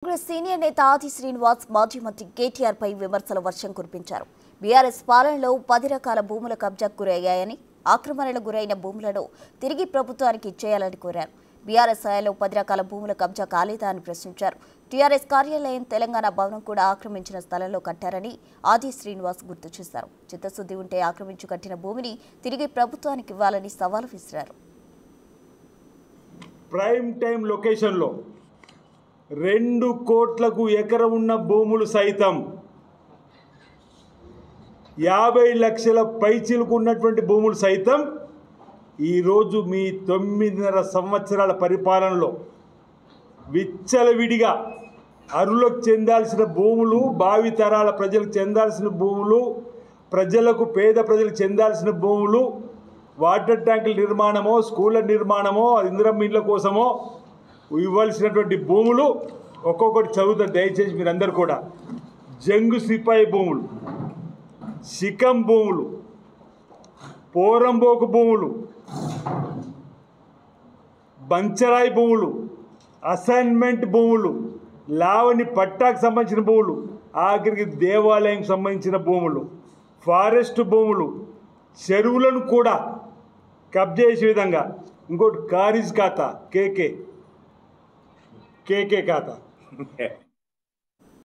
Congress senior నేత ఆది శ్రీనివాస్ మాజీ మంత్రి కేటీఆర్ పై విమర్శల వర్షం కురిపించారు. బీఆర్ఎస్ పాలనలో 10 రకాల భూముల కబ్జాకు గురయ్యాయని, ఆక్రమణలకు గురైన భూములను తిరిగి ప్రభుత్వానికి ఇచ్చేయాలని కోరారు. బీఆర్ఎస్ హయాంలో 10 రకాల భూముల కబ్జా కాలేదా అని ప్రశ్నించారు. టీఆర్ఎస్ కార్యాలయం, తెలంగాణ భవనం కూడా ఆక్రమించిన స్థలంలో కట్టారని ఆది శ్రీనివాస్ గుర్తు చేశారు. చిత్తశుద్ధి ఉంటే ఆక్రమించి కట్టిన భూమిని తిరిగి ప్రభుత్వానికి ఇవ్వాలని సవాల్ విసిరారు. ప్రైమ్ టైం లొకేషన్లో 2 కోట్లకు ఎకరం ఉన్న భూములు సైతం 50 లక్షల పైచిలకు ఉన్నటువంటి భూములు సైతం ఈరోజు మీ 9.5 సంవత్సరాల పరిపాలనలో విచ్చలవిడిగా అరులకు చెందాల్సిన భూములు, భావితరాల ప్రజలకు చెందాల్సిన భూములు, పేద ప్రజలకు చెందాల్సిన భూములు, వాటర్ ట్యాంకుల నిర్మాణమో, స్కూళ్ళ నిర్మాణమో, ఇందిరమ్మ ఇళ్ళ కోసమో ఇవ్వాల్సినటువంటి భూములు ఒక్కొక్కటి చదువుతారు దయచేసి మీరందరూ కూడా. జంగు సిపాయి భూములు, శిఖం భూములు, పోరంబోకు భూములు, బంచరాయి భూములు, అసైన్మెంట్ భూములు, లావణి పట్టాకు సంబంధించిన భూములు, ఆఖరికి దేవాలయం సంబంధించిన భూములు, ఫారెస్ట్ భూములు, చెరువులను కూడా కబ్జా చేసే విధంగా. ఇంకోటి కారీజ్ ఖాతా, కేకే ఖాతా